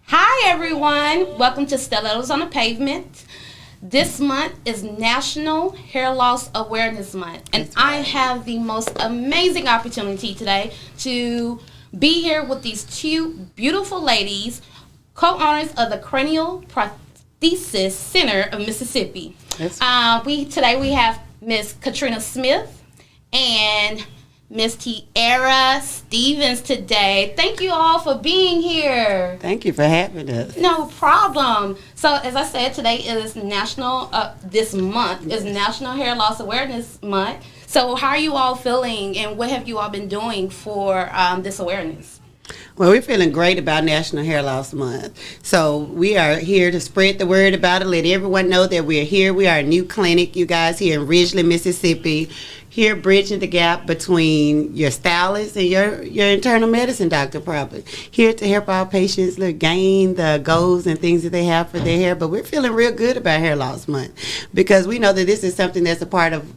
Hi everyone, welcome to Stilettos on the Pavement. This month is National Hair Loss Awareness Month, and I have the most amazing opportunity today to be here with these two beautiful ladies, co-owners of the Cranial Prosthesis Center of Mississippi. Today we have Miss Katrina Smith and Miss Tierra Stevens today. Thank you all for being here. Thank you for having us. No problem. So as I said, today is this month is National Hair Loss Awareness Month. So how are you all feeling and what have you all been doing for this awareness? Well, we're feeling great about National Hair Loss Month. So we are here to spread the word about it, let everyone know that we're here. We are a new clinic, you guys, here in Ridgely, Mississippi. Here bridging the gap between your stylist and your internal medicine doctor, probably. Here to help our patients gain the goals and things that they have for their hair. But we're feeling real good about Hair Loss Month because we know that this is something that's a part of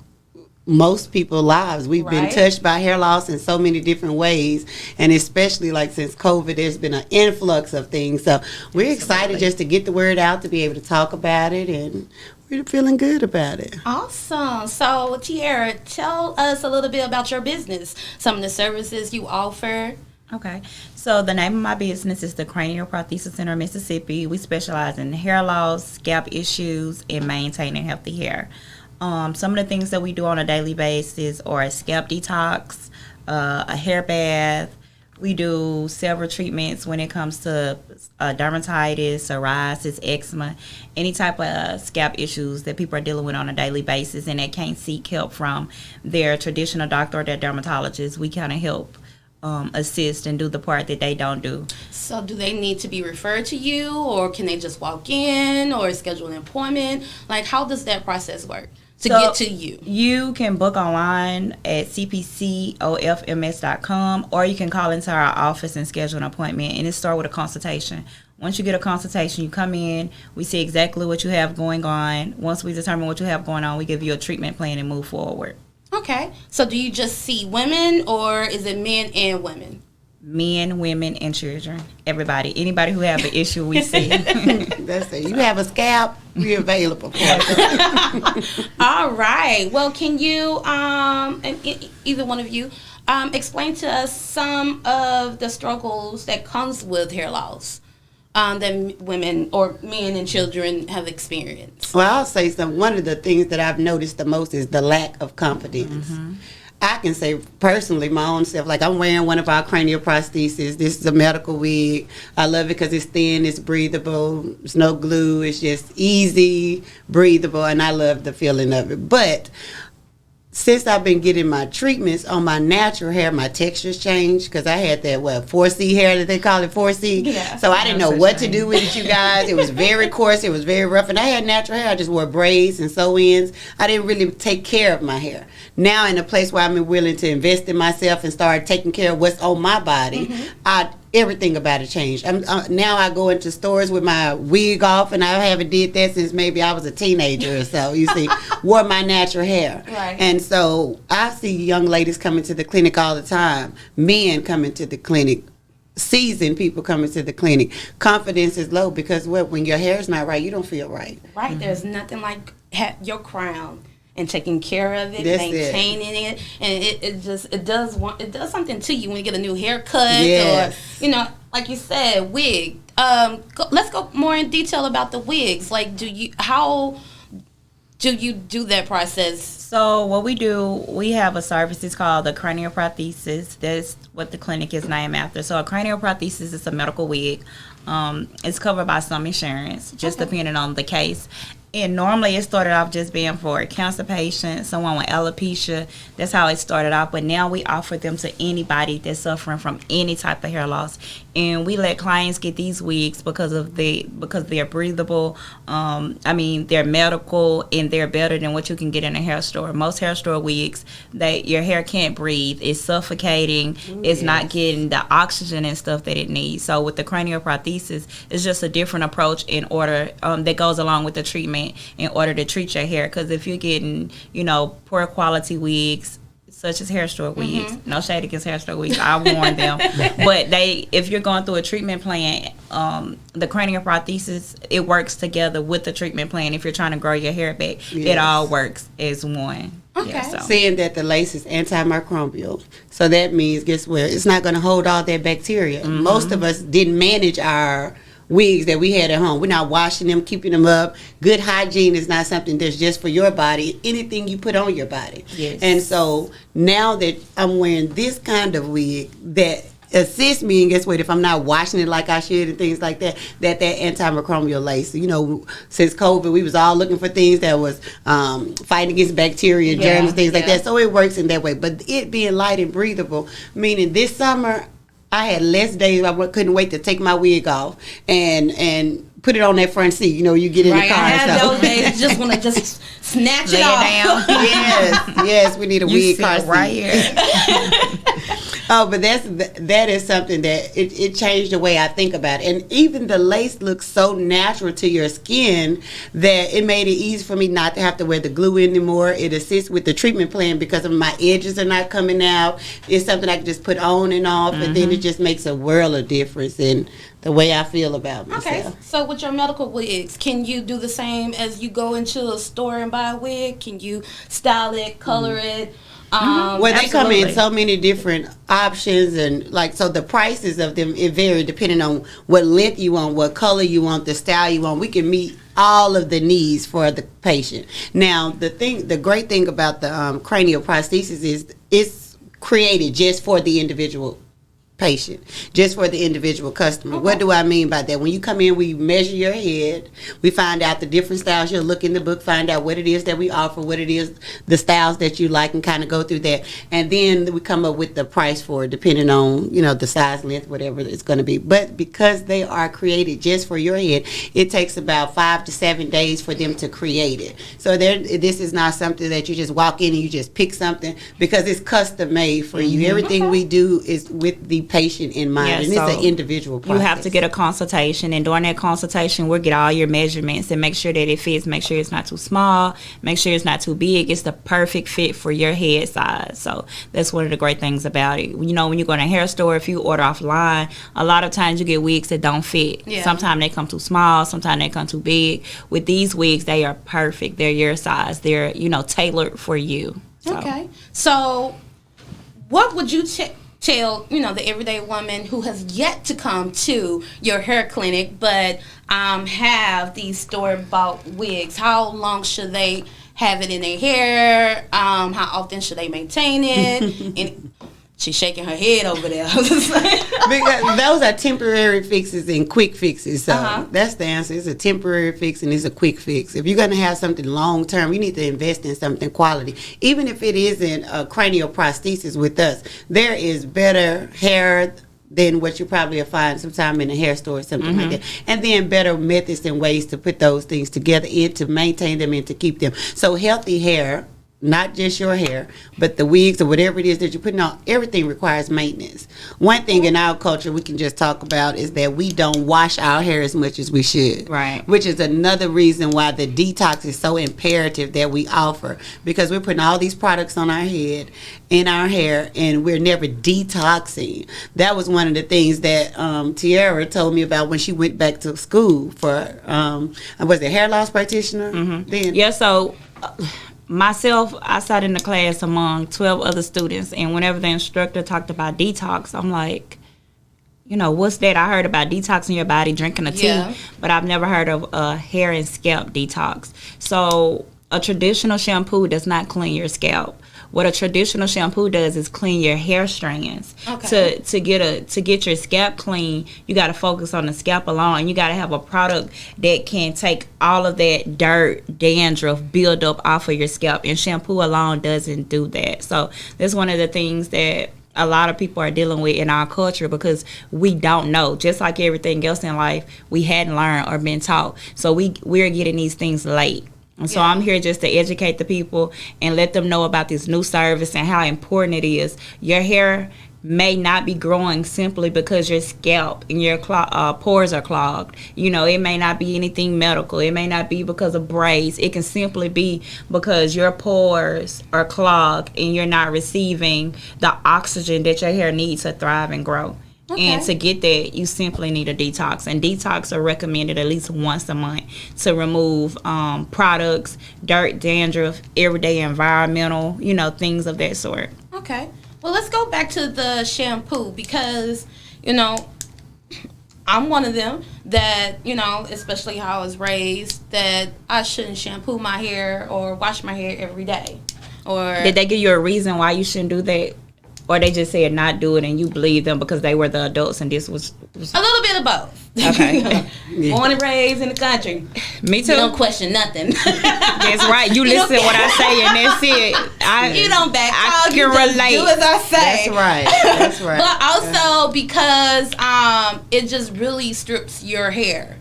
most people's lives. We've been touched by hair loss in so many different ways, and especially since COVID, there's been an influx of things. So we're excited just to get the word out, to be able to talk about it, and we're feeling good about it. Awesome. So Tierra, tell us a little bit about your business, some of the services you offer. Okay, so the name of my business is the Cranial Prosthesis Center of Mississippi. We specialize in hair loss, scalp issues, and maintaining healthy hair. Some of the things that we do on a daily basis are a scalp detox, a hair bath. We do several treatments when it comes to dermatitis, psoriasis, eczema, any type of scalp issues that people are dealing with on a daily basis and they can't seek help from their traditional doctor or their dermatologist. We kind of help assist and do the part that they don't do. So do they need to be referred to you, or can they just walk in or schedule an appointment? How does that process work to get to you? You can book online at cpcofms.com, or you can call into our office and schedule an appointment, and it starts with a consultation. Once you get a consultation, you come in, we see exactly what you have going on. Once we determine what you have going on, we give you a treatment plan and move forward. Okay. So do you just see women, or is it men and women? men, women, and children. Everybody, anybody who have an issue, we see. That's it. You have a scalp, we're available for it. All right. Well, can you, either one of you, explain to us some of the struggles that comes with hair loss that women or men and children have experienced? Well, I'll say one of the things that I've noticed the most is the lack of confidence. I can say personally, my own self, like I'm wearing one of our cranial prostheses. This is a medical wig. I love it because it's thin, it's breathable, there's no glue, it's just easy, breathable, and I love the feeling of it. But since I've been getting my treatments on my natural hair, my texture's changed because I had that, 4C hair that they call it, 4C. Yeah. So I didn't know what to do with it, you guys. It was very coarse. It was very rough. And I had natural hair. I just wore braids and sew-ins. I didn't really take care of my hair. Now in a place where I'm willing to invest in myself and start taking care of what's on my body, everything about it changed. Now I go into stores with my wig off, and I haven't did that since maybe I was a teenager or so. You see, wore my natural hair. Right. And so I see young ladies coming to the clinic all the time, men coming to the clinic, seasoned people coming to the clinic. Confidence is low because when your hair is not right, you don't feel right. Right. There's nothing like your crown and taking care of it, That's maintaining it, and it does something to you when you get a new haircut, Yes. or like you said, wig. Let's go more in detail about the wigs. Like, how do you do that process? So what we do, we have a service. It's called the cranial prosthesis. That's what the clinic is named after. So a cranial prosthesis is a medical wig. It's covered by some insurance, just depending on the case. And normally it started off just being for a cancer patient, someone with alopecia. That's how it started off. But now we offer them to anybody that's suffering from any type of hair loss. And we let clients get these wigs because they're breathable. They're medical, and they're better than what you can get in a hair store. Most hair store wigs, your hair can't breathe. It's suffocating. It's not getting the oxygen and stuff that it needs. So with the cranial prosthesis, it's just a different approach in order that goes along with the treatment in order to treat your hair. Because if you're getting, poor quality wigs, such as hair store wigs, no shade against hair store wigs, I warn them, but if you're going through a treatment plan, the cranial prosthesis, it works together with the treatment plan. If you're trying to grow your hair back, it all works as one. Okay. Yeah, so. Saying that the lace is antimicrobial, so that means, guess what? It's not going to hold all that bacteria. Most of us didn't manage our wigs that we had at home. We're not washing them, keeping them up. Good hygiene is not something that's just for your body. Anything you put on your body. Yes. And so now that I'm wearing this kind of wig that assists me, and guess what? If I'm not washing it like I should and things like that antimicrobial lace. Since COVID, we was all looking for things that was fighting against bacteria, germs, things like that. So it works in that way. But it being light and breathable, meaning this summer, I had less days. I couldn't wait to take my wig off and put it on that front seat. You get in the car. I had those days. Just want to just snatch it off. Yes, we need a wig car seat. Right here. Oh, but that is something that it changed the way I think about it. And even the lace looks so natural to your skin that it made it easy for me not to have to wear the glue anymore. It assists with the treatment plan because of my edges are not coming out. It's something I can just put on and off, and then it just makes a world of difference in the way I feel about myself. Okay, so with your medical wigs, can you do the same as you go into a store and buy a wig? Can you style it, color it? Well, they come in so many different options, and so the prices of them, it vary depending on what length you want, what color you want, the style you want. We can meet all of the needs for the patient. Now, the great thing about the cranial prosthesis is it's created just for the individual patient, just for the individual customer. Okay. What do I mean by that? When you come in, we measure your head, we find out the different styles. You'll look in the book, find out what it is that we offer, what it is, the styles that you like, and kind of go through that. And then we come up with the price for it, depending on, the size, length, whatever it's going to be. But because they are created just for your head, it takes about 5 to 7 days for them to create it. So this is not something that you just walk in and you just pick something, because it's custom made for you. Everything we do is with the patient in mind, and so it's an individual process. You have to get a consultation, and during that consultation, we'll get all your measurements and make sure that it fits. Make sure it's not too small. Make sure it's not too big. It's the perfect fit for your head size. So that's one of the great things about it. You know, when you go to a hair store, if you order offline, a lot of times you get wigs that don't fit. Yeah. Sometimes they come too small. Sometimes they come too big. With these wigs, they are perfect. They're your size. They're, you know, tailored for you. So. Okay. So what would you tell, you know, the everyday woman who has yet to come to your hair clinic but have these store-bought wigs? How long should they have it in their hair? How often should they maintain it? And she's shaking her head over there. Because those are temporary fixes and quick fixes. So that's the answer. It's a temporary fix and it's a quick fix. If you're going to have something long term, you need to invest in something quality. Even if it isn't a cranial prosthesis with us, there is better hair than what you probably will find sometime in a hair store or something like that. And then better methods and ways to put those things together and to maintain them and to keep them. So healthy hair, not just your hair, but the wigs or whatever it is that you're putting on, everything requires maintenance. One thing in our culture we can just talk about is that we don't wash our hair as much as we should. Right. Which is another reason why the detox is so imperative that we offer, because we're putting all these products on our head, in our hair, and we're never detoxing. That was one of the things that Tierra told me about when she went back to school for, was it hair loss practitioner? Then? Yeah, so... myself, I sat in the class among 12 other students, and whenever the instructor talked about detox, I'm like, you know, what's that? I heard about detoxing your body, drinking a tea, but I've never heard of a hair and scalp detox. So a traditional shampoo does not clean your scalp. What a traditional shampoo does is clean your hair strands. Okay. To get your scalp clean, you got to focus on the scalp alone. You got to have a product that can take all of that dirt, dandruff, build up off of your scalp. And shampoo alone doesn't do that. So that's one of the things that a lot of people are dealing with in our culture, because we don't know. Just like everything else in life, we hadn't learned or been taught. So we're getting these things late. And so I'm here just to educate the people and let them know about this new service and how important it is. Your hair may not be growing simply because your scalp and your pores are clogged. You know, it may not be anything medical. It may not be because of braids. It can simply be because your pores are clogged and you're not receiving the oxygen that your hair needs to thrive and grow. Okay. And to get that, you simply need a detox. And detox are recommended at least once a month to remove products, dirt, dandruff, everyday environmental, you know, things of that sort. Okay. Well, let's go back to the shampoo, because, you know, I'm one of them that, you know, especially how I was raised, that I shouldn't shampoo my hair or wash my hair every day. Or did they give you a reason why you shouldn't do that? Or they just said not do it and you believe them because they were the adults and this was... A little bit of both. Okay. Born and raised in the country. Me too. You don't question nothing. That's right. You listen to what I say and that's it. You don't back I talk. You can just relate. do as I say. That's right. That's right. But also because it just really strips your hair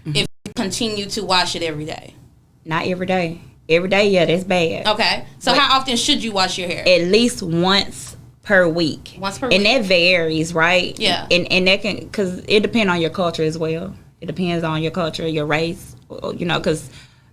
if you continue to wash it every day. Not every day. Every day, yeah, that's bad. Okay. So how often should you wash your hair? At least once per week. Once per week. And that varies, right? Yeah. And that can, because it depends on your culture as well. It depends on your culture, your race, you know, because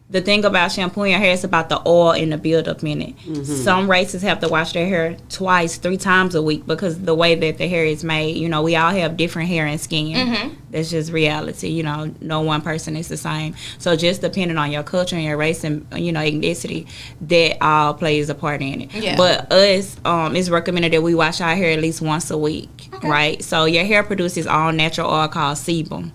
the thing about shampooing your hair is about the oil and the buildup in it. Mm-hmm. Some races have to wash their hair twice, 3 times a week because the way that the hair is made. You know, we all have different hair and skin. Mm-hmm. That's just reality. You know, no one person is the same. So just depending on your culture and your race and, you know, ethnicity, that all plays a part in it. Yeah. But us, it's recommended that we wash our hair at least once a week, right? So your hair produces all natural oil called sebum.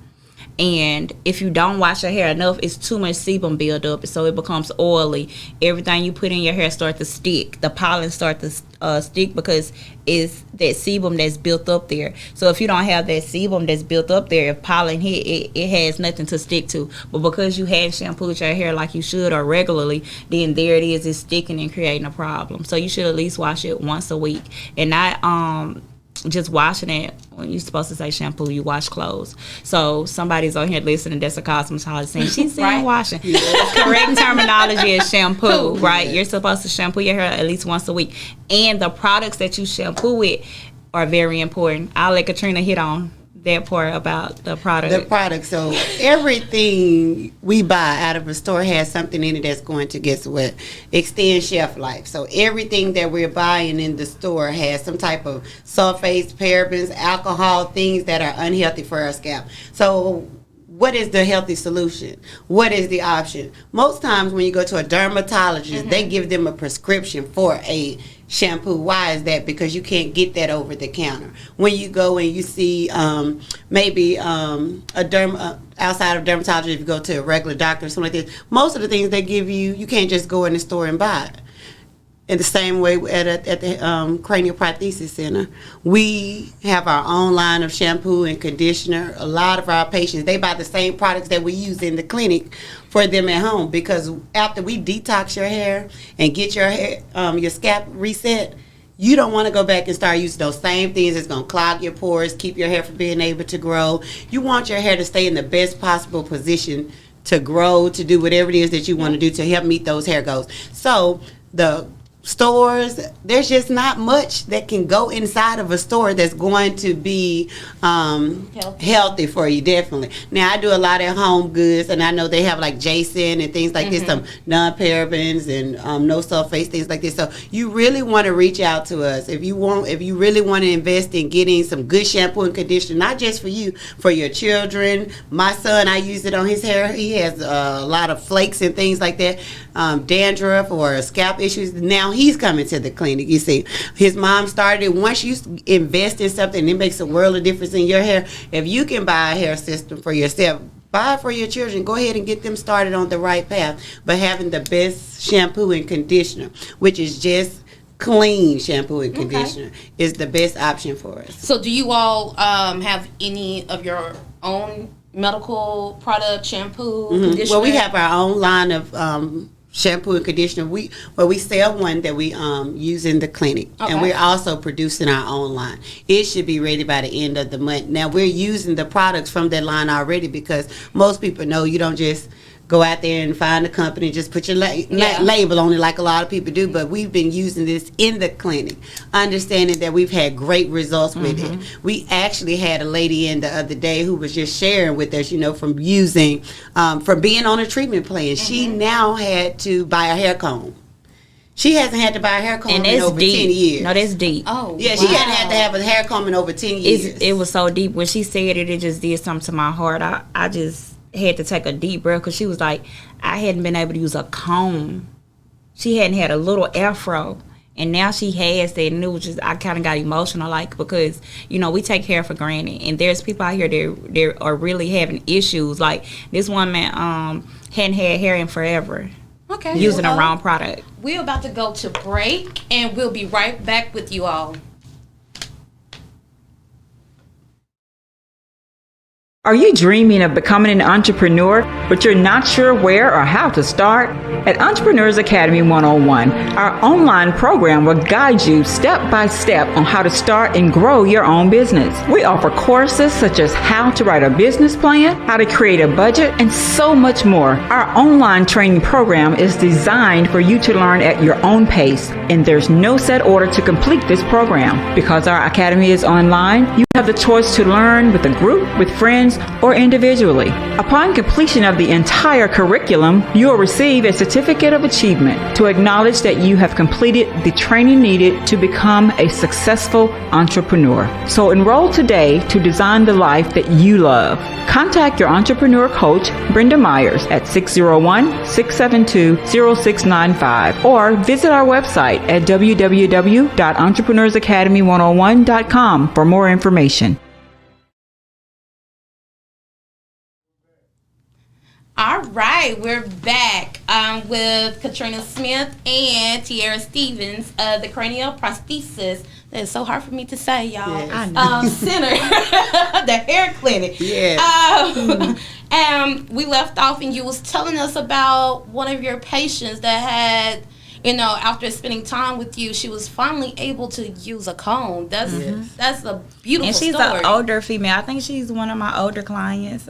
And if you don't wash your hair enough, it's too much sebum build up, so it becomes oily. Everything you put in your hair starts to stick. The pollen starts to stick because it's that sebum that's built up there. So if you don't have that sebum that's built up there, if pollen hit, it has nothing to stick to. But because you hadn't shampooed your hair like you should or regularly, then there it is, it's sticking and creating a problem. So you should at least wash it once a week. And not just washing it when you're supposed to say shampoo, you wash clothes. So somebody's on here listening that's a cosmetologist saying she's saying right. washing. Correct terminology is shampoo, right? You're supposed to shampoo your hair at least once a week. And the products that you shampoo with, are very important. I'll let Katrina hit on that part about the product. The product. So everything we buy out of a store has something in it that's going to, guess what, extend shelf life. So everything that we're buying in the store has some type of sulfates, parabens, alcohol, things that are unhealthy for our scalp. So what is the healthy solution? What is the option? Most times when you go to a dermatologist, they give them a prescription for a shampoo. Why is that? Because you can't get that over the counter. When you go and you see maybe outside of dermatology, if you go to a regular doctor or something like this, most of the things they give you, you can't just go in the store and buy it. In the same way at the Cranial Prosthesis Center, we have our own line of shampoo and conditioner. A lot of our patients, they buy the same products that we use in the clinic for them at home, because after we detox your hair and get your hair, your scalp reset, you don't want to go back and start using those same things that's going to clog your pores, keep your hair from being able to grow. You want your hair to stay in the best possible position to grow, to do whatever it is that you want to do to help meet those hair goals. So the stores, there's just not much that can go inside of a store that's going to be healthy for you, definitely. Now, I do a lot of home goods, and I know they have like Jason and things like this, some non-parabens and no sulfates, things like this. So you really want to reach out to us if you really want to invest in getting some good shampoo and conditioner, not just for you, for your children. My son, I use it on his hair. He has a lot of flakes and things like that, dandruff or scalp issues. Now he's coming to the clinic. You see, his mom started it. Once you invest in something, it makes a world of difference in your hair. If you can buy a hair system for yourself, buy it for your children. Go ahead and get them started on the right path. But having the best shampoo and conditioner, which is just clean shampoo and conditioner, is the best option for us. So do you all have any of your own medical product, shampoo, conditioner? Well, we have our own line of shampoo and conditioner. We sell one that we use in the clinic, and we're also producing our own line. It should be ready by the end of the month. Now, we're using the products from that line already, because most people know you don't just go out there and find a company and just put your label on it like a lot of people do. But we've been using this in the clinic, understanding that we've had great results with it. We actually had a lady in the other day who was just sharing with us, from using, from being on a treatment plan. She now had to buy a hair comb. She hasn't had to buy a hair comb in over 10 years. No, that's deep. Oh, yeah, she hadn't had to have a hair comb in over 10 years. It was so deep. When she said it, it just did something to my heart. I just had to take a deep breath, because she was like, I hadn't been able to use a comb. She hadn't had a little afro, and now she has that, and it was just, I kind of got emotional, like, because we take hair for granted, and there's people out here that are really having issues. Like this one man hadn't had hair in forever. Okay, using the wrong product. We're about to go to break, and we'll be right back with you all. Are you dreaming of becoming an entrepreneur, but you're not sure where or how to start? At Entrepreneurs Academy 101, our online program will guide you step by step on how to start and grow your own business. We offer courses such as how to write a business plan, how to create a budget, and so much more. Our online training program is designed for you to learn at your own pace, and there's no set order to complete this program. Because our academy is online, you have the choice to learn with a group, with friends, or individually. Upon completion of the entire curriculum, you will receive a certificate of achievement to acknowledge that you have completed the training needed to become a successful entrepreneur. So enroll today to design the life that you love. Contact your entrepreneur coach, Brenda Myers, at 601-672-0695, or visit our website at www.entrepreneursacademy101.com for more information. All right, we're back with Katrina Smith and Tierra Stevens of the Cranial Prosthesis. That is so hard for me to say, y'all. Yes. Center, the hair clinic. Yes. And we left off, and you was telling us about one of your patients that had, after spending time with you, she was finally able to use a comb. That's a beautiful story. And she's an older female. I think she's one of my older clients.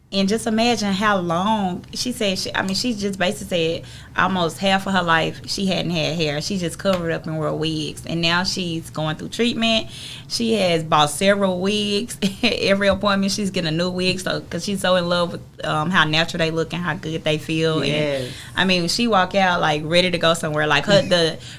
And just imagine how long, she said, she just basically said almost half of her life she hadn't had hair. She just covered up and wore wigs. And now she's going through treatment. She has bought several wigs. Every appointment she's getting a new wig, so because she's so in love with how natural they look and how good they feel. Yes. And she walk out like ready to go somewhere. Like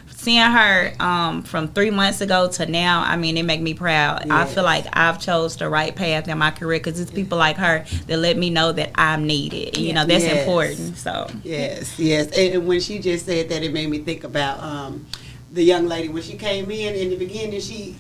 seeing her from 3 months ago to now, it make me proud. Yes. I feel like I've chose the right path in my career because it's people like her that let me know that I'm needed. That's important. So yes. And when she just said that, it made me think about the young lady when she came in the beginning. She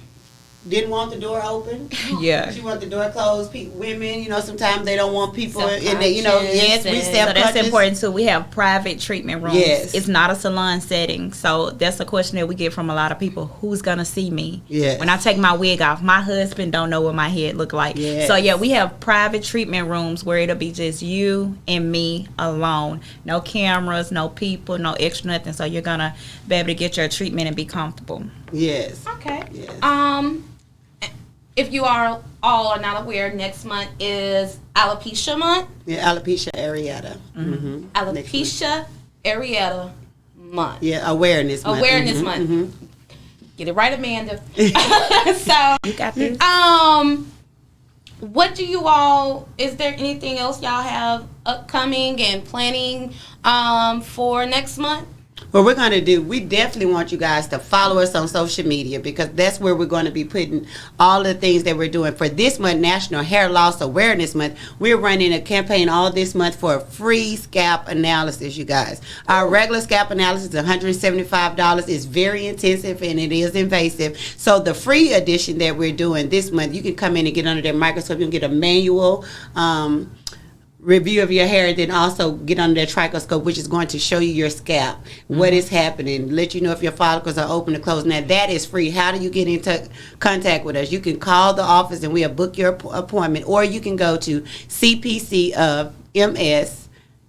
didn't want the door open. Yeah. She wanted the door closed. Women, sometimes they don't want people in there. Yes, we so that's important too. We have private treatment rooms. Yes. It's not a salon setting. So that's a question that we get from a lot of people. Who's gonna see me? Yes. When I take my wig off, my husband don't know what my head look like. Yes. So yeah, we have private treatment rooms where it'll be just you and me alone. No cameras, no people, no extra nothing. So you're gonna be able to get your treatment and be comfortable. Yes. Okay. Yes. If you are all are not aware, next month is alopecia month. Yeah, alopecia areata. Mm-hmm. Alopecia areata month. Yeah, awareness month. Awareness month. Mm-hmm. Get it right, Amanda. So you got this. What do you all? Is there anything else y'all have upcoming and planning for next month? What we're going to do, we definitely want you guys to follow us on social media because that's where we're going to be putting all the things that we're doing. For this month, National Hair Loss Awareness Month, we're running a campaign all this month for a free scalp analysis, you guys. Our regular scalp analysis is $175. It's very intensive and it is invasive. So the free edition that we're doing this month, you can come in and get under their microscope. You can get a manual review of your hair, and then also get under their trichoscope, which is going to show you your scalp, what is happening, let you know if your follicles are open or closed. Now that is free. How do you get into contact with us? You can call the office and we'll book your appointment, or you can go to cpcofms.com.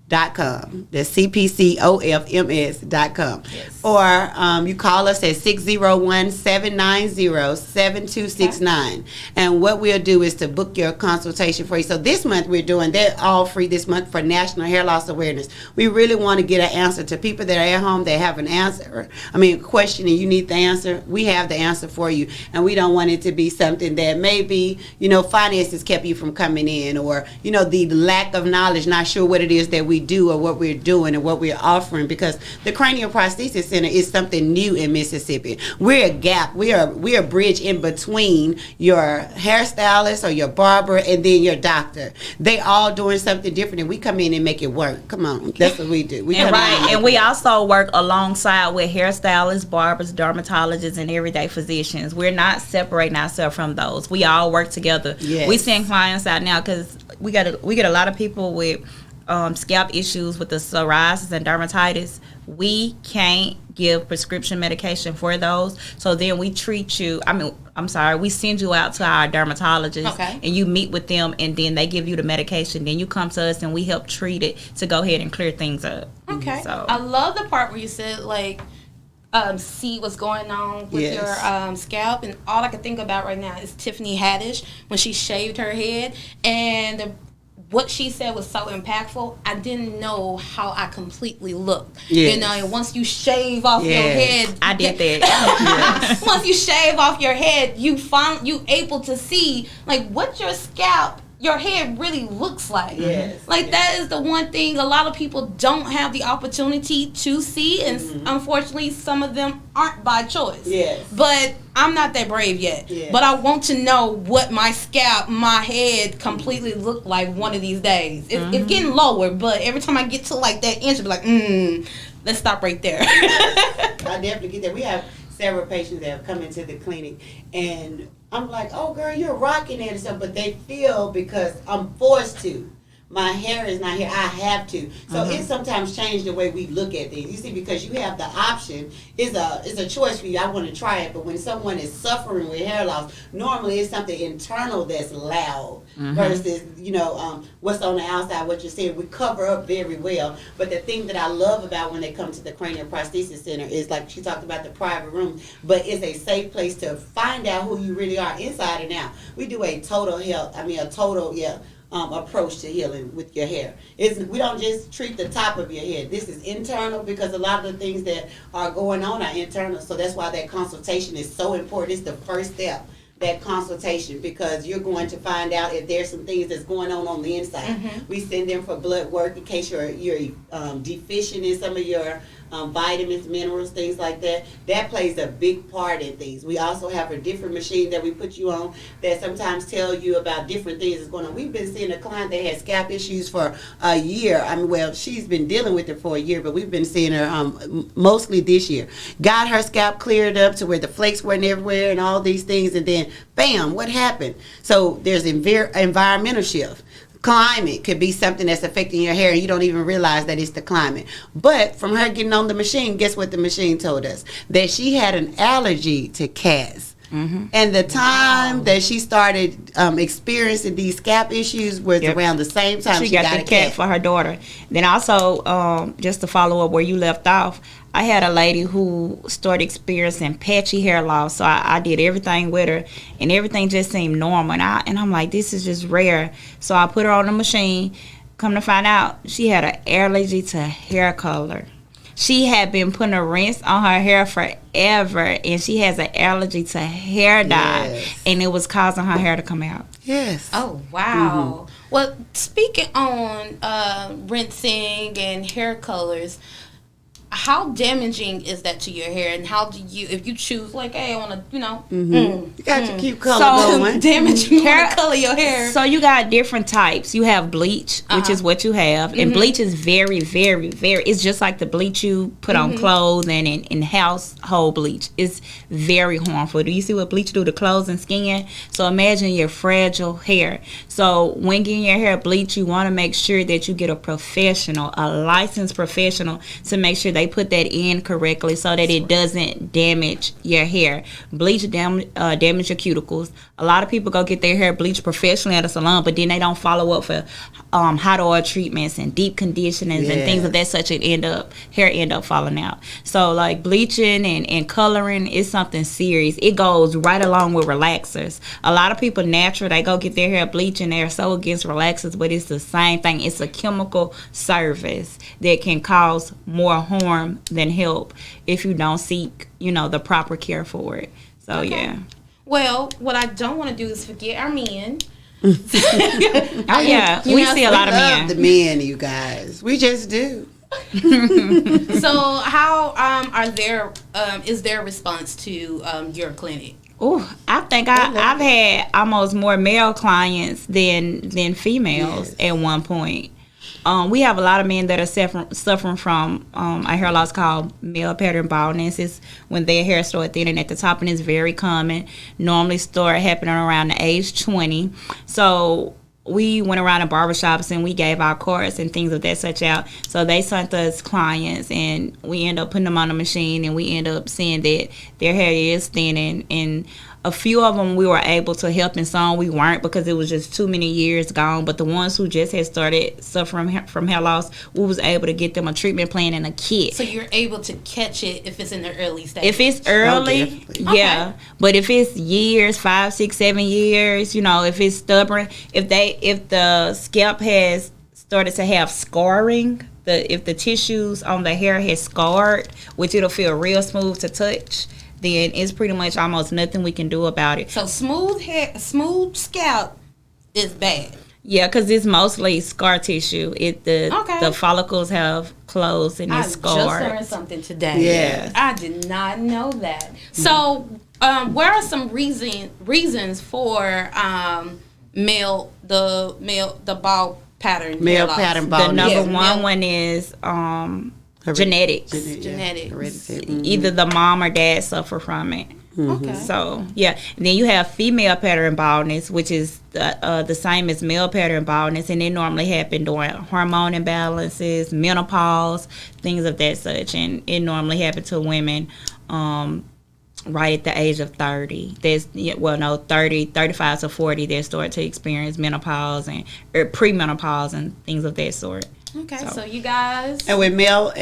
That's cpcofms.com. Yes. Or you call us at 601-790-7269. And what we'll do is to book your consultation for you. So this month we're doing, they're all free this month for National Hair Loss Awareness. We really want to get an answer to people that are at home that have an answer. Question and you need the answer. We have the answer for you. And we don't want it to be something that maybe, finances kept you from coming in, or, the lack of knowledge, not sure what it is that we do or what we're doing and what we're offering, because the Cranial Prosthesis Center is something new in Mississippi. We're a gap. We're a bridge in between your hairstylist or your barber and then your doctor. They all doing something different, and we come in and make it work. Come on, that's what we do. And we also work alongside with hairstylists, barbers, dermatologists, and everyday physicians. We're not separating ourselves from those. We all work together. Yes. We send clients out now because we get a lot of people with scalp issues with the psoriasis and dermatitis. We can't give prescription medication for those. So then we treat you. We send you out to our dermatologist, okay, and you meet with them, and then they give you the medication. Then you come to us, and we help treat it to go ahead and clear things up. Okay. So I love the part where you said see what's going on with your scalp, and all I can think about right now is Tiffany Haddish when she shaved her head, and what she said was so impactful. I didn't know how I completely looked. Yes. And once you shave off your head, I did that. Yes. Once you shave off your head, you able to see what your scalp, your head really looks like. Yes. That is the one thing a lot of people don't have the opportunity to see, and unfortunately some of them aren't by choice. Yes. But I'm not that brave yet. Yes. But I want to know what my scalp, my head completely look like one of these days. It's getting lower, but every time I get to that inch, I'll be like, let's stop right there. I definitely get that. We have several patients that have come into the clinic, and I'm like, oh girl, you're rocking it and stuff, but they feel because I'm forced to. My hair is not here. I have to. So it sometimes changes the way we look at things. You see, because you have the option, it's a choice for you. I want to try it. But when someone is suffering with hair loss, normally it's something internal that's loud versus, what's on the outside, what you're saying. We cover up very well. But the thing that I love about when they come to the Cranial Prosthesis Center is, like she talked about, the private room, but it's a safe place to find out who you really are inside and out. We do a total approach to healing with your hair. We don't just treat the top of your head. This is internal because a lot of the things that are going on are internal. So that's why that consultation is so important. It's the first step, that consultation, because you're going to find out if there's some things that's going on the inside. We send them for blood work in case you're deficient in some of your vitamins, minerals, things like that. That plays a big part in things. We also have a different machine that we put you on that sometimes tell you about different things that's going on. We've been seeing a client that had scalp issues for a year. I mean, well, she's been dealing with it for a year, but we've been seeing her mostly this year. Got her scalp cleared up to where the flakes weren't everywhere and all these things, and then bam, what happened? So there's environmental shift. Climate could be something that's affecting your hair and you don't even realize that it's the climate. But from her getting on the machine, guess what the machine told us? That she had an allergy to cats. And the time that she started experiencing these scalp issues was around the same time she got the a cat for her daughter. Then also, just to follow up where you left off, I had a lady who started experiencing patchy hair loss. So I did everything with her, and everything just seemed normal. And I'm like, this is just rare. So I put her on the machine. Come to find out, she had an allergy to hair color. She had been putting a rinse on her hair forever, and she has an allergy to hair dye, and it was causing her hair to come out. Yes. Oh, wow. Well, speaking on rinsing and hair colors, how damaging is that to your hair, and how do you, if you choose, like, hey, I want to, you got your cute color going. damage you want to color your hair. So you got different types. You have bleach, which is what you have, and bleach is very, very, very. It's just like the bleach you put on clothes and in household bleach. It's very harmful. Do you see what bleach do to clothes and skin? So imagine your fragile hair. So when getting your hair bleached, you want to make sure that you get a professional, a licensed professional, to make sure they put that in correctly so that it doesn't damage your hair. Bleach damage your cuticles. A lot of people go get their hair bleached professionally at a salon, but then they don't follow up for hot oil treatments and deep conditionings and things of that such, and hair end up falling out. So like bleaching and coloring is something serious. It goes right along with relaxers. A lot of people natural, they go get their hair bleached and they're so against relaxers, but it's the same thing. It's a chemical service that can cause more harm than help if you don't seek, the proper care for it. So yeah. Well, what I don't want to do is forget our men. Oh yeah, we see a lot of men. The men, you guys, we just do. So how is their response to your clinic? Oh, I think I've had almost more male clients than females at one point. We have a lot of men that are suffering from a hair loss called male pattern baldness. It's when their hair starts thinning at the top, and it's very common. Normally start happening around the age 20. So we went around the barbershops and we gave our cards and things of that such out. So they sent us clients, and we end up putting them on the machine, and we end up seeing that their hair is thinning. And a few of them we were able to help, and some we weren't because it was just too many years gone. But the ones who just had started suffering from hair loss, we was able to get them a treatment plan and a kit. So you're able to catch it if it's in the early stage? If it's early, yeah. Okay. But if it's years, 5, 6, 7 years, if it's stubborn, if the scalp has started to have scarring, if the tissues on the hair has scarred, which it'll feel real smooth to touch, then it's pretty much almost nothing we can do about it. So smooth scalp is bad. Yeah, because it's mostly scar tissue. The follicles have closed and it's scarred. I just learned something today. Yeah, I did not know that. So, where are some reasons for the bald pattern? Male pattern baldness. The number one is genetics. Genetics. Either the mom or dad suffer from it. Okay. So yeah, and then you have female pattern baldness, which is the same as male pattern baldness, and it normally happen during hormone imbalances, menopause, things of that such, and it normally happen to women right at the age of 30. 35 to 40, they start to experience menopause and premenopause and things of that sort. Okay, so you guys. And with males,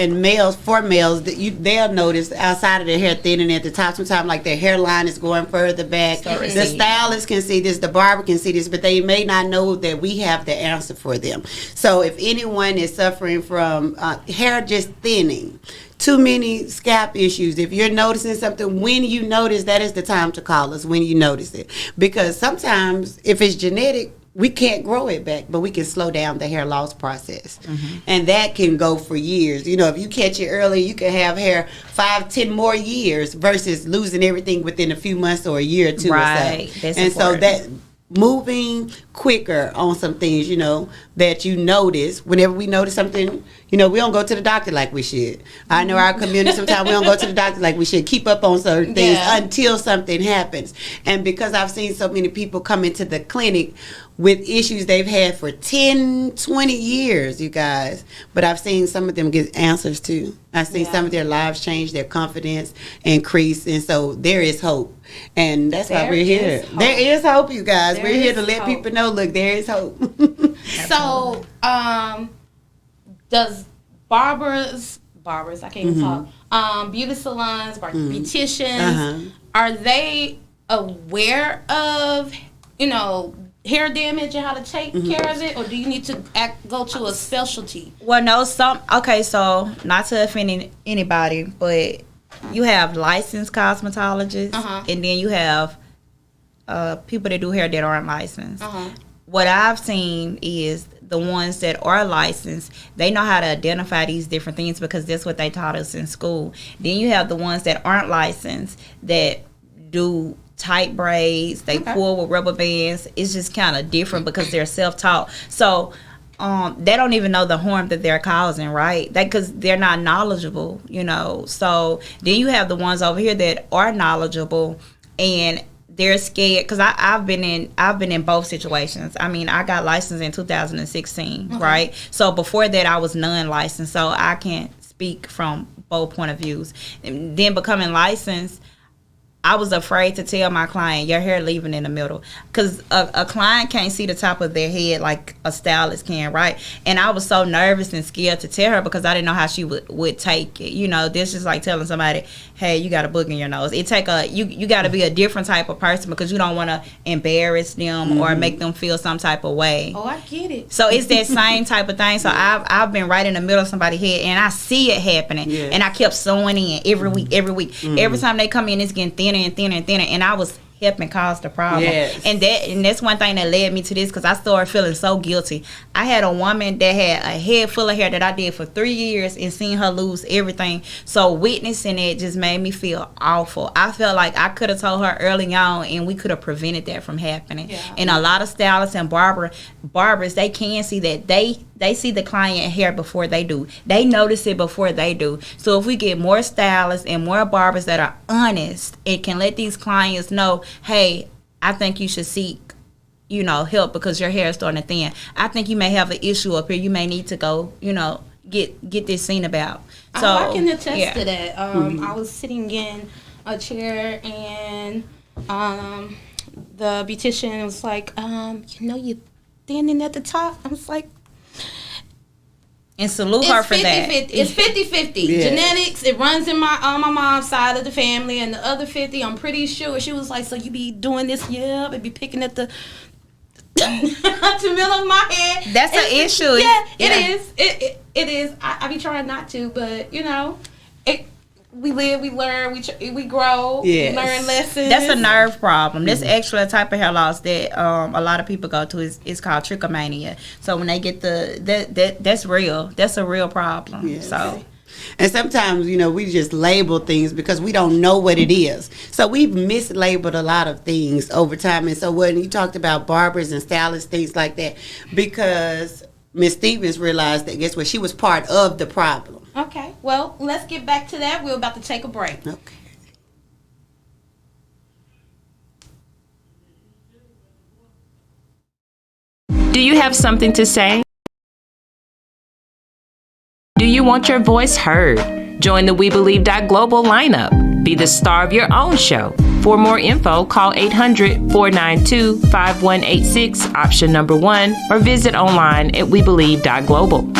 they'll notice outside of their hair thinning at the top. Sometimes like their hairline is going further back. The stylist can see this, the barber can see this, but they may not know that we have the answer for them. So if anyone is suffering from hair just thinning, too many scalp issues, if you're noticing something, when you notice, that is the time to call us, when you notice it. Because sometimes if it's genetic, we can't grow it back, but we can slow down the hair loss process. And that can go for years. You know, if you catch it early, you can have hair 5-10 more years versus losing everything within a few months or a year or two Right. or so. That's and important. so that moving quicker on some things, you know, that you notice. Whenever we notice something, you know, we don't go to the doctor like we should. I know our community, sometimes we don't go to the doctor like we should. Keep up on certain things until something happens. And because I've seen so many people come into the clinic with issues they've had for 10, 20 years, you guys. But I've seen some of them get answers too. I've seen some of their lives change, their confidence increase. And so there is hope. And that's why we're here. There is hope, you guys. We're here to let people know, look, there is hope. So, does barbers, I can't even talk, beauty salons, beauticians, are they aware of, you know, hair damage and how to take care of it, or do you need to go to a specialty? Well, no, so not to offend anybody, but you have licensed cosmetologists, and then you have people that do hair that aren't licensed. What I've seen is the ones that are licensed, they know how to identify these different things because that's what they taught us in school. Then you have the ones that aren't licensed that do tight braids, they pull with rubber bands. It's just kind of different because they're self-taught. So they don't even know the harm that they're causing, right? Because they're not knowledgeable, you know. So then you have the ones over here that are knowledgeable and they're scared because I've been in both situations. I mean, I got licensed in 2016, right? So before that, I was non-licensed, so I can't speak from both point of views. And then becoming licensed, I was afraid to tell my client, your hair leaving in the middle. Because a client can't see the top of their head like a stylist can, right? And I was so nervous and scared to tell her because I didn't know how she would take it. You know, this is like telling somebody, hey, you got a book in your nose. It take you got to be a different type of person because you don't want to embarrass them or make them feel some type of way. Oh, I get it. So it's that same type of thing. So I've been right in the middle of somebody's head and I see it happening. Yes. And I kept sewing in every week. Every time they come in, it's getting thinner and thinner and thinner, and I was helping cause the problem. Yes. And that's one thing that led me to this because I started feeling so guilty. I had a woman that had a head full of hair that I did for 3 years and seeing her lose everything. So witnessing it just made me feel awful. I felt like I could have told her early on and we could have prevented that from happening. Yeah. And a lot of stylists and barbers, they can see that. They see the client hair before they do. They notice it before they do. So if we get more stylists and more barbers that are honest, it can let these clients know, hey, I think you should seek, you know, help because your hair is starting to thin. I think you may have an issue up here. You may need to go, you know, get this seen about. So I can attest to that. I was sitting in a chair and the beautician was like, you know, you're thinning at the top. I was like, and salute her for that. It's 50-50. Yeah. Genetics, it runs in my mom's side of the family, and the other 50, I'm pretty sure. She was like, so you be doing this, and be picking at the middle of my head. That's an issue. Yeah, it is. It is. I be trying not to, but, you know, we live, we learn, we grow, we learn lessons. That's a nerve problem. That's actually a type of hair loss that a lot of people go to. It's called trichomania. So when they get that's real. That's a real problem. Yes. So. And sometimes, you know, we just label things because we don't know what it is. So we've mislabeled a lot of things over time. And so when you talked about barbers and stylists, things like that, because Miss Stevens realized that, guess what, she was part of the problem. Okay, well, let's get back to that. We're about to take a break. Okay. Do you have something to say? Do you want your voice heard? Join the We Believe Global lineup. Be the star of your own show. For more info, call 800-492-5186, option number 1, or visit online at webelieve.global.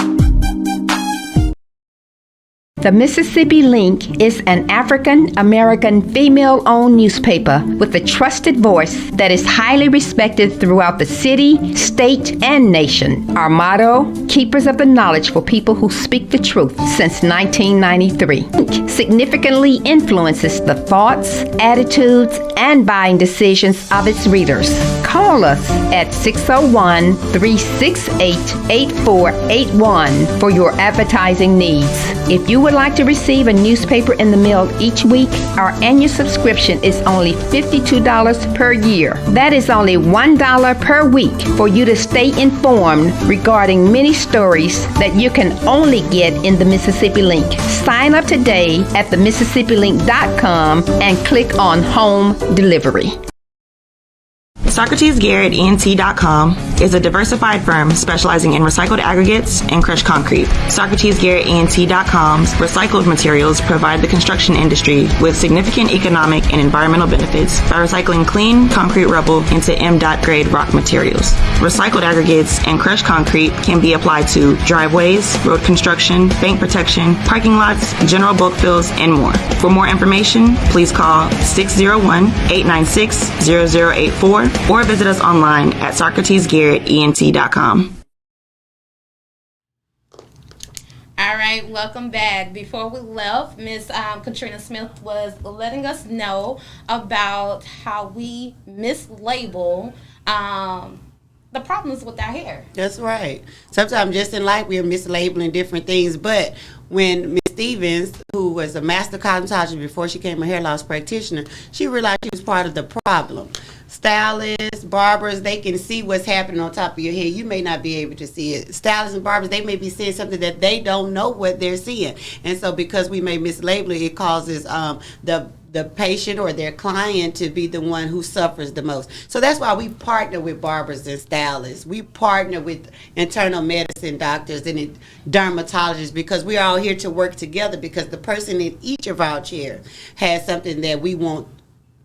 The Mississippi Link is an African American female-owned newspaper with a trusted voice that is highly respected throughout the city, state, and nation. Our motto, Keepers of the Knowledge for People Who Speak the Truth, since 1993. Link significantly influences the thoughts, attitudes, and buying decisions of its readers. Call us at 601-368-8481 for your advertising needs. If you would like to receive a newspaper in the mail each week, our annual subscription is only $52 per year. That is only $1 per week for you to stay informed regarding many stories that you can only get in the Mississippi Link. Sign up today at themississippiLink.com and click on Home Delivery. SocratesGarrettENT.com is a diversified firm specializing in recycled aggregates and crushed concrete. SocratesGarrettENT.com's recycled materials provide the construction industry with significant economic and environmental benefits by recycling clean concrete rubble into MDOT grade rock materials. Recycled aggregates and crushed concrete can be applied to driveways, road construction, bank protection, parking lots, general bulk fills, and more. For more information, please call 601-896-0084 or visit us online at SocratesGarrettENT.com. All right, welcome back. Before we left, Miss Katrina Smith was letting us know about how we mislabel the problems with our hair. That's right. Sometimes just in life we're mislabeling different things, but when Miss Stevens, who was a master cosmetologist before she became a hair loss practitioner, she realized she was part of the problem. Stylists, barbers, they can see what's happening on top of your head. You may not be able to see it. Stylists and barbers, they may be seeing something that they don't know what they're seeing. And so because we may mislabel it, it causes the patient or their client to be the one who suffers the most. So that's why we partner with barbers and stylists. We partner with internal medicine doctors and dermatologists because we are all here to work together because the person in each of our chairs has something that we want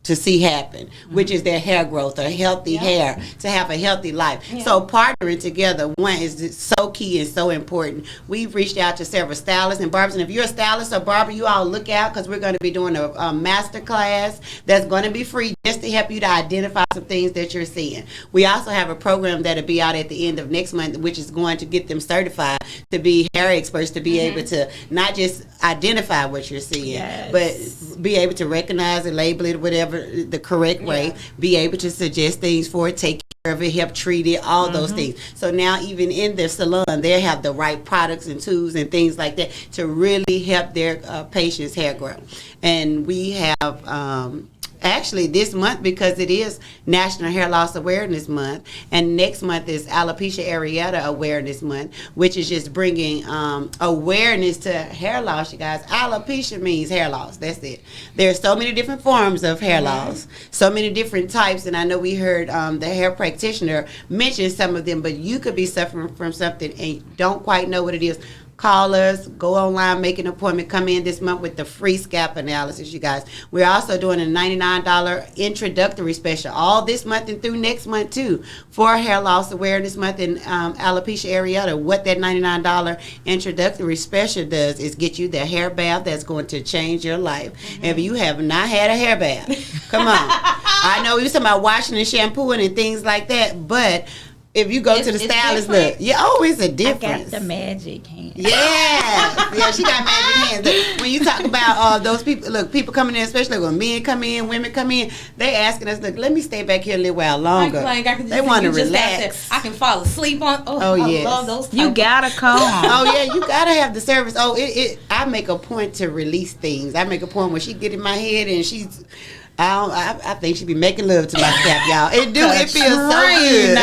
to see happen, which is their hair growth or healthy hair, to have a healthy life. So partnering together, one, is so key and so important. We've reached out to several stylists and barbers, and if you're a stylist or barber, you all look out because we're going to be doing a master class that's going to be free just to help you to identify some things that you're seeing. We also have a program that'll be out at the end of next month, which is going to get them certified to be hair experts, to be able to not just identify what you're seeing, but be able to recognize and label it, whatever the correct way, be able to suggest things for it, take care of it, help treat it, all those things. So now even in their salon, they have the right products and tools and things like that to really help their patients' hair grow. And we have actually this month, because it is National Hair Loss Awareness Month, and next month is Alopecia Areata Awareness Month, which is just bringing awareness to hair loss, you guys. Alopecia means hair loss. That's it. There's so many different forms of hair loss, so many different types, and I know we heard the hair practitioner mention some of them, but you could be suffering from something and don't quite know what it is. Call us, go online, make an appointment, come in this month with the free scalp analysis, you guys. We're also doing a $99 introductory special all this month and through next month too for Hair Loss Awareness Month and Alopecia Areata. What that $99 introductory special does is get you the hair bath that's going to change your life. If you have not had a hair bath, come on. I know we were talking about washing and shampooing and things like that, but if you go to the stylist, look, it's a difference. I got the magic hands. Yeah, she got magic hands. Look, when you talk about those people, look, people coming in, especially when men come in, women come in, they asking us, look, let me stay back here a little while longer. They want to relax. I can fall asleep on. I love those. You gotta come. You gotta have the service. I make a point to release things. I make a point when she get in my head and she's. I think she be making love to my scalp, y'all. It feels so good.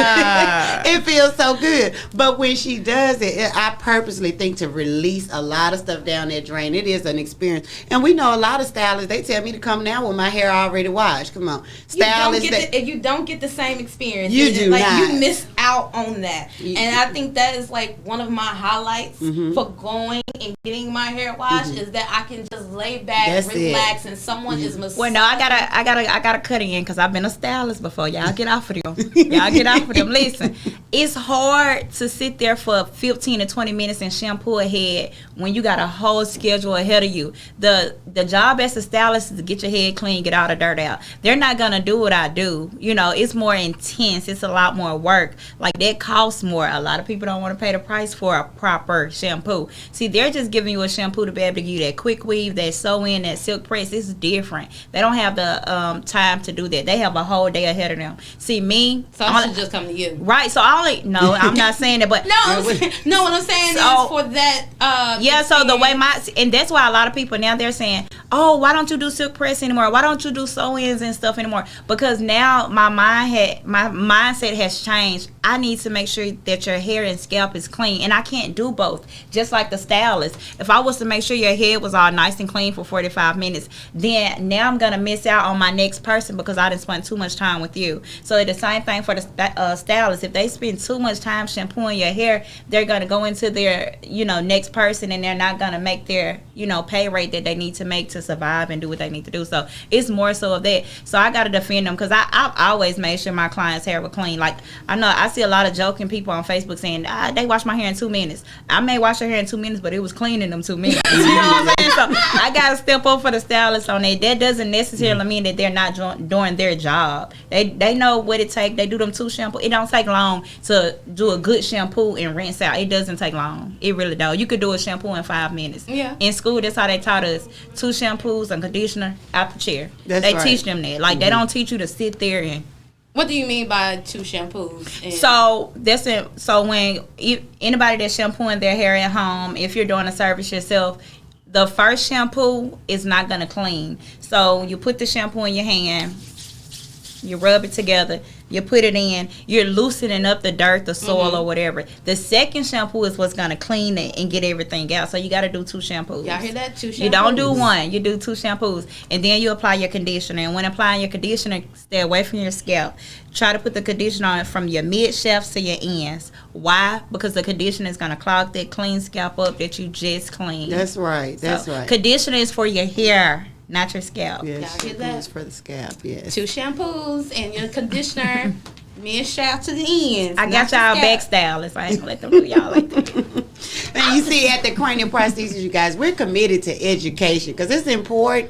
It feels so good. But when she does it, I purposely think to release a lot of stuff down that drain. It is an experience. And we know a lot of stylists, they tell me to come now with my hair already washed. Come on. Stylists, if you don't get the same experience, you do not. You miss out on that. And I think that is like one of my highlights for going in getting my hair washed is that I can just lay back, That's relax, and someone is massaging. Well, no, I gotta cut in because I've been a stylist before. Y'all get off of them. Y'all get off of them. Listen, it's hard to sit there for 15 to 20 minutes and shampoo a head when you got a whole schedule ahead of you. The job as a stylist is to get your head clean, get all the dirt out. They're not gonna do what I do. You know, it's more intense. It's a lot more work. Like, that costs more. A lot of people don't want to pay the price for a proper shampoo. See, they're just giving you a shampoo to be able to give you that quick weave, that sew in, that silk press. This is different. They don't have the time to do that. They have a whole day ahead of them. See, me, so I should just come to you, right? So no, I'm not saying that, but no, what I'm saying is for that. So the way and that's why a lot of people now they're saying, oh, why don't you do silk press anymore? Why don't you do sew-ins and stuff anymore? Because now my mindset has changed. I need to make sure that your hair and scalp is clean, and I can't do both. Just like the stylist, if I was to make sure your head was all nice and clean for 45 minutes, then now I'm gonna miss out on my next person because I didn't spend too much time with you. So the same thing for the stylist. If they spend too much time shampooing your hair, they're gonna go into their next person, and they're not gonna make their pay rate that they need to make to survive and do what they need to do. So it's more so of that. So I gotta defend them because I've always made sure my clients' hair were clean. Like, I know I see a lot of joking people on Facebook saying they wash my hair in 2 minutes. I may wash your hair in 2 minutes, but it was clean in them 2 minutes. You know what I'm saying? So I gotta step up for the stylist on that. That doesn't necessarily mean that they're not doing their job. They know what it takes. They do them 2 shampoo. It don't take long to do a good shampoo and rinse out. It doesn't take long. It really don't. You could do a shampoo in 5 minutes. Yeah. In school, that's how they taught us. 2 shampoos and conditioner out the chair. That's they right. teach them that. Like, they don't teach you to sit there and. What do you mean by 2 shampoos? So when anybody that's shampooing their hair at home, if you're doing a service yourself, the first shampoo is not gonna clean. So you put the shampoo in your hand, you rub it together, you put it in, you're loosening up the dirt, the soil, or whatever. The second shampoo is what's going to clean it and get everything out. So you got to do 2 shampoos. Y'all hear that? 2 shampoos. You don't do 1. You do 2 shampoos. And then you apply your conditioner. And when applying your conditioner, stay away from your scalp. Try to put the conditioner on from your mid-shafts to your ends. Why? Because the conditioner is going to clog that clean scalp up that you just cleaned. That's right. That's right. Conditioner is for your hair, not your scalp. Yes, Y'all hear that? it's for the scalp. Yes. 2 shampoos and your conditioner, mid shaft to the ends. I got y'all back stylists. I ain't gonna let them do y'all like that. And you see, at the Cranial Prosthesis, you guys, we're committed to education because it's important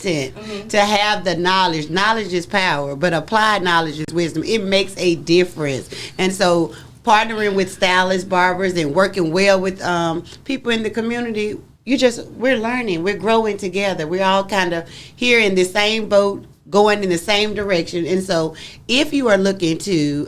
to have the knowledge. Knowledge is power, but applied knowledge is wisdom. It makes a difference. And so partnering with stylists, barbers, and working well with people in the community, we're learning, we're growing together. We're all kind of here in the same boat, going in the same direction. And so if you are looking to,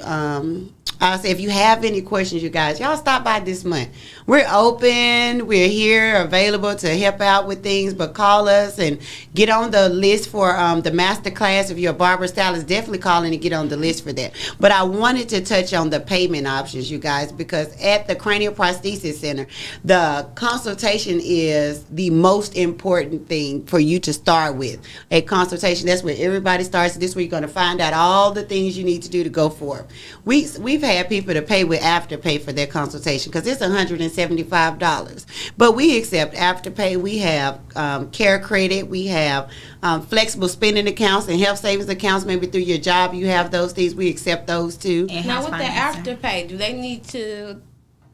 I'll say if you have any questions, you guys, y'all stop by this month. We're open. We're here, available to help out with things, but call us and get on the list for the master class. If you're a barber stylist, definitely call in and get on the list for that. But I wanted to touch on the payment options, you guys, because at the Cranial Prosthesis Center, the consultation is the most important thing for you to start with. A consultation, that's where everybody starts. This is where you're going to find out all the things you need to do to go for it. We've had people to pay with Afterpay for their consultation because it's $175. But we accept Afterpay. We have care credit. We have flexible spending accounts and health savings accounts. Maybe through your job you have those things. We accept those too. Now with the Afterpay, do they need to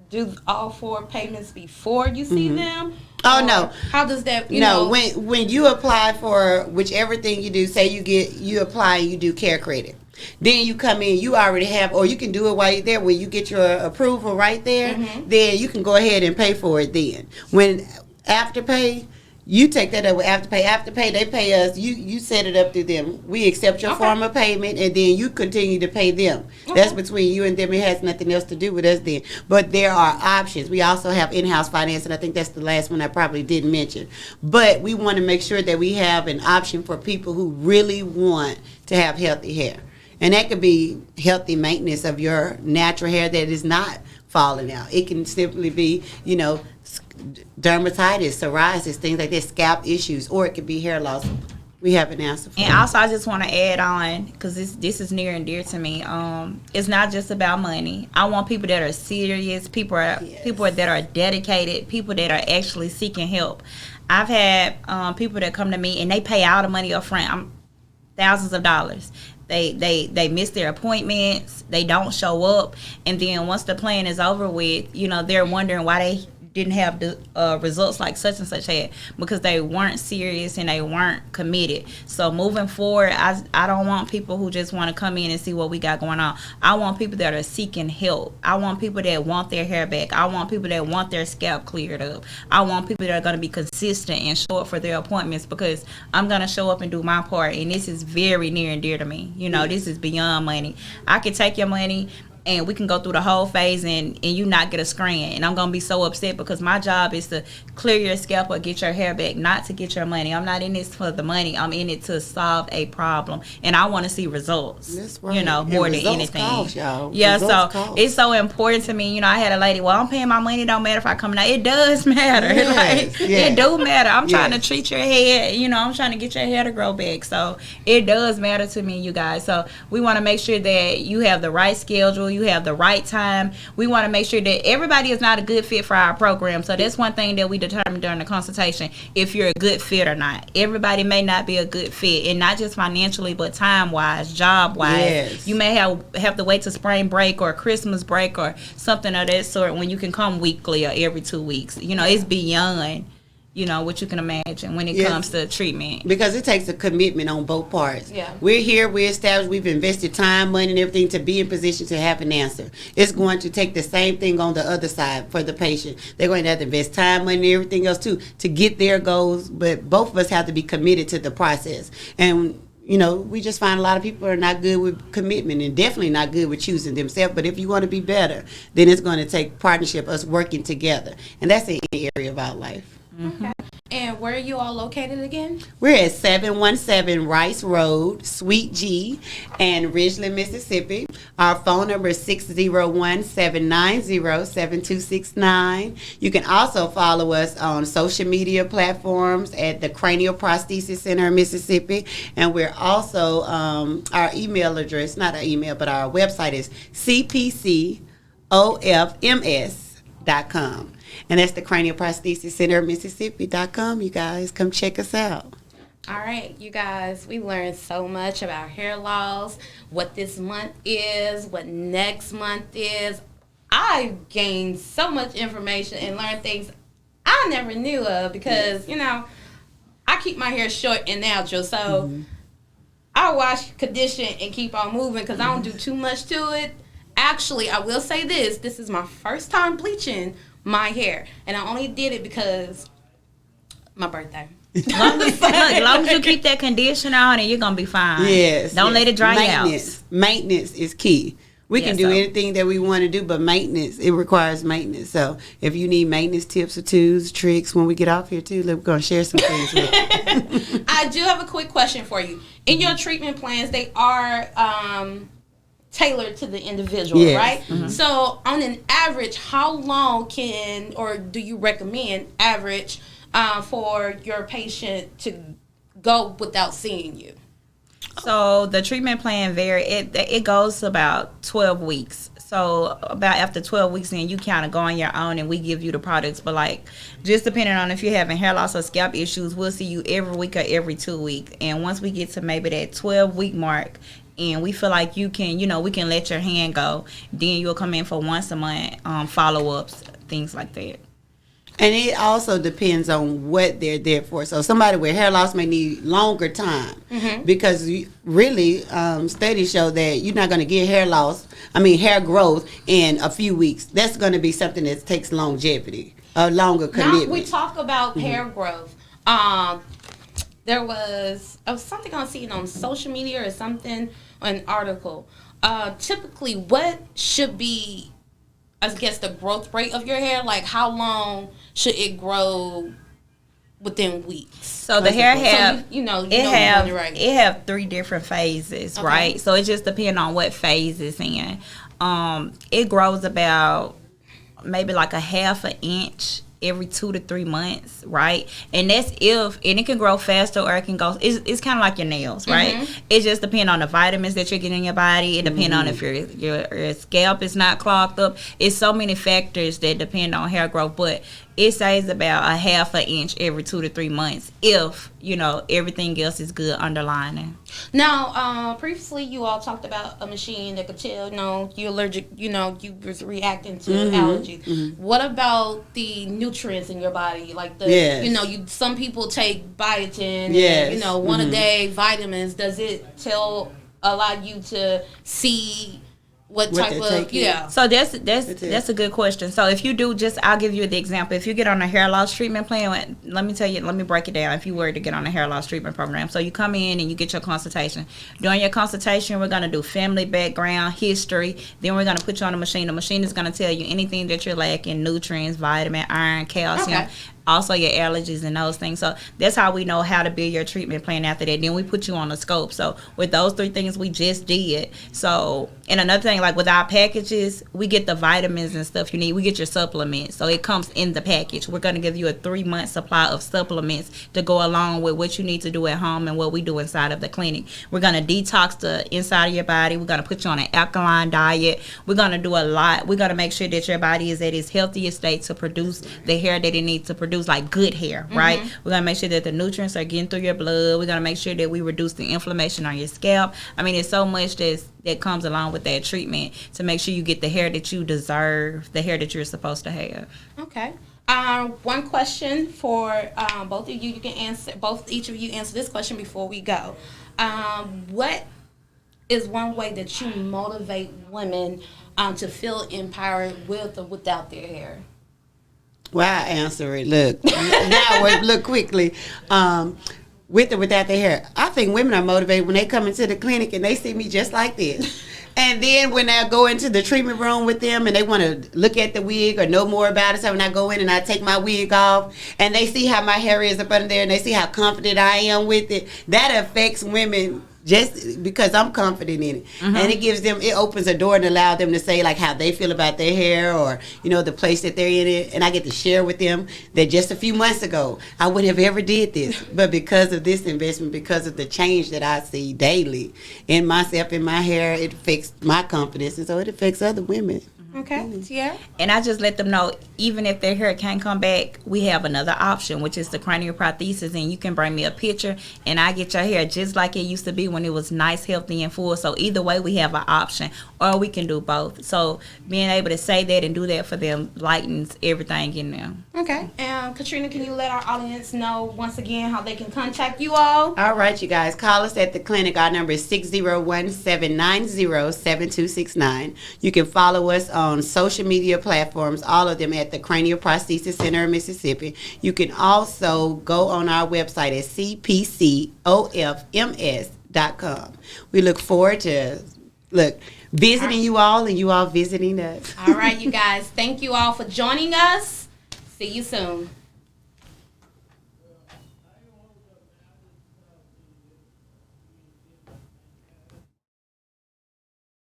do all 4 payments before you see them? Oh, no. How does that, when you apply for whichever thing you do, say you apply and you do care credit. Then you come in, you already have, or you can do it while you're there. When you get your approval right there, then you can go ahead and pay for it then. When Afterpay, you take that up with Afterpay. Afterpay, they pay us. You set it up through them. We accept your form of payment, and then you continue to pay them. That's between you and them. It has nothing else to do with us then. But there are options. We also have in-house finance, and I think that's the last one I probably didn't mention. But we want to make sure that we have an option for people who really want to have healthy hair. And that could be healthy maintenance of your natural hair that is not falling out. It can simply be, dermatitis, psoriasis, things like that, scalp issues, or it could be hair loss we have an answer for And you. also, I just want to add on, because this is near and dear to me. It's not just about money. I want people that are serious, people that are dedicated, people that are actually seeking help. I've had people that come to me and they pay all the money up front, thousands of dollars. They miss their appointments, they don't show up, and then once the plan is over with, they're wondering why they didn't have the results like such and such had, because they weren't serious and they weren't committed. So moving forward, I don't want people who just want to come in and see what we got going on. I want people that are seeking help. I want people that want their hair back. I want people that want their scalp cleared up. I want people that are going to be consistent and show up for their appointments, because I'm going to show up and do my part, and this is very near and dear to me. This is beyond money. I can take your money and we can go through the whole phase and you not get a screen. And I'm going to be so upset, because my job is to clear your scalp or get your hair back, not to get your money. I'm not in this for the money. I'm in it to solve a problem. And I want to see results, That's right. More than anything. It's so important to me. I had a lady, well, I'm paying my money. Don't matter if I come now. It does matter. Yes, yes. It do matter. I'm trying to Yes. treat your head. I'm trying to get your hair to grow back. So it does matter to me, you guys. So we want to make sure that you have the right schedule. You have the right time. We want to make sure that everybody is not a good fit for our program. So that's one thing that we determine during the consultation, if you're a good fit or not. Everybody may not be a good fit, and not just financially, but time-wise, job-wise. Yes. You may have to wait to spring break or Christmas break or something of that sort when you can come weekly or every 2 weeks. It's beyond what you can imagine when it comes to treatment. Because it takes a commitment on both parts. Yeah. We're here, we're established, we've invested time, money, and everything to be in position to have an answer. It's going to take the same thing on the other side for the patient. They're going to have to invest time, money, and everything else too to get their goals, but both of us have to be committed to the process. And we just find a lot of people are not good with commitment, and definitely not good with choosing themselves. But if you want to be better, then it's going to take partnership, us working together. And that's in any area of our life. Okay. And where are you all located again? We're at 717 Rice Road, Suite G, in Ridgeland, Mississippi. Our phone number is 601-790-7269. You can also follow us on social media platforms at the Cranial Prosthesis Center in Mississippi. And we're also, our email address, not our email, but our website is cpcofms.com. And that's the Cranial Prosthesis Center Mississippi.com. You guys come check us out. All right, you guys, we learned so much about hair loss, what this month is, what next month is. I gained so much information and learned things I never knew of, because, I keep my hair short and natural. So I wash, condition, and keep on moving, because I don't do too much to it. Actually, I will say this is my first time bleaching my hair, and I only did it because my birthday. As long as you keep that conditioner on, and you're gonna be fine. Yes. Don't let it dry out. Maintenance is key. We can do anything that we want to do, but maintenance, it requires maintenance. So if you need maintenance tips or tools, tricks, when we get off here too, we're going to share some things with you. I do have a quick question for you. In your treatment plans, they are tailored to the individual, right? Mm-hmm. So on an average, how long do you recommend average for your patient to go without seeing you? So the treatment plan it goes about 12 weeks. So about after 12 weeks, then you kind of go on your own, and we give you the products. But just depending on if you're having hair loss or scalp issues, we'll see you every week or every 2 weeks. And once we get to maybe that 12-week mark, and we feel like you can, we can let your hand go, then you'll come in for once a month follow-ups, things like that. And it also depends on what they're there for. So somebody with hair loss may need longer time, because really studies show that you're not going to get hair growth in a few weeks. That's going to be something that takes longevity, a longer commitment. Now we talk about hair growth. There was something I seen on social media or something, an article. Typically, what should be, I guess, the growth rate of your hair? Like, how long should it grow within weeks? So the hair have, it have 3 different phases, okay, right? So it just depends on what phase it's in. It grows about maybe like a half an inch every 2 to 3 months, right? And that's and it can grow faster or it can go, it's kind of like your nails, right? It just depends on the vitamins that you're getting in your body. It depends on if your scalp is not clogged up. It's so many factors that depend on hair growth, but it saves about a half an inch every 2 to 3 months if, everything else is good underlying. Now, previously you all talked about a machine that could tell, you're allergic, you was reacting to allergies. What about the nutrients in your body? Like some people take biotin, and, one a day vitamins. Does it allow you to see what type of So that's a good question. So if you do, I'll give you the example. If you get on a hair loss treatment plan, let me break it down. If you were to get on a hair loss treatment program, so you come in and you get your consultation. During your consultation, we're going to do family background, history. Then we're going to put you on a machine. The machine is going to tell you anything that you're lacking: nutrients, vitamin, iron, calcium. Also your allergies and those things. So that's how we know how to build your treatment plan after that. Then we put you on a scope. So with those 3 things we just did. So, and another thing, like with our packages, we get the vitamins and stuff you need. We get your supplements. So it comes in the package. We're going to give you a 3-month supply of supplements to go along with what you need to do at home and what we do inside of the clinic. We're going to detox the inside of your body. We're going to put you on an alkaline diet. We're going to do a lot. We're going to make sure that your body is at its healthiest state to produce the hair that it needs to produce, like good hair, right? We're going to make sure that the nutrients are getting through your blood. We're going to make sure that we reduce the inflammation on your scalp. I mean, there's so much that comes along with that treatment to make sure you get the hair that you deserve, the hair that you're supposed to have. Okay. One question for both of you. You can answer, each of you answer this question before we go. What is one way that you motivate women to feel empowered with or without their hair? Well, I answer it. Look quickly. With or without their hair, I think women are motivated when they come into the clinic and they see me just like this. And then when I go into the treatment room with them and they want to look at the wig or know more about it, so when I go in and I take my wig off and they see how my hair is up under there and they see how confident I am with it, that affects women just because I'm confident in it. And it opens a door to allow them to say like how they feel about their hair or, the place that they're in it. And I get to share with them that just a few months ago, I wouldn't have ever did this. But because of this investment, because of the change that I see daily in myself, in my hair, it affects my confidence. And so it affects other women. Okay, yeah. And I just let them know, even if their hair can't come back, we have another option, which is the cranial prosthesis, and you can bring me a picture, and I get your hair just like it used to be when it was nice, healthy, and full. So either way, we have an option, or we can do both. So being able to say that and do that for them lightens everything in them. Okay. Katrina, can you let our audience know once again how they can contact you all? All right, you guys. Call us at the clinic. Our number is 601-790-7269. You can follow us on social media platforms, all of them at the Cranial Prosthesis Center of Mississippi. You can also go on our website at cpcofms.com. We look forward to visiting you all and you all visiting us. All right, you guys. Thank you all for joining us. See you soon.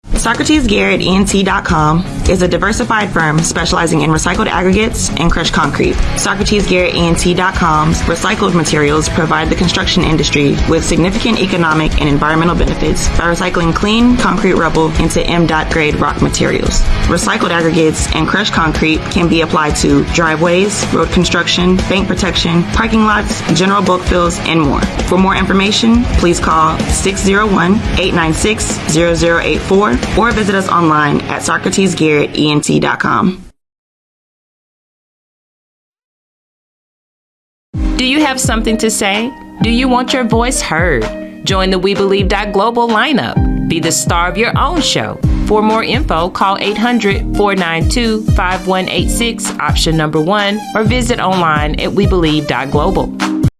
SocratesGarrettENT.com is a diversified firm specializing in recycled aggregates and crushed concrete. SocratesGarrettENT.com's recycled materials provide the construction industry with significant economic and environmental benefits by recycling clean concrete rubble into M.grade rock materials. Recycled aggregates and crushed concrete can be applied to driveways, road construction, bank protection, parking lots, general bulk fills, and more. For more information, please call 601-896-0084 or visit us online at SocratesGarrettENT.com. Do you have something to say? Do you want your voice heard? Join the We Believe Global lineup. Be the star of your own show. For more info, call 800-492-5186, option number 1, or visit online at WeBelieve.global.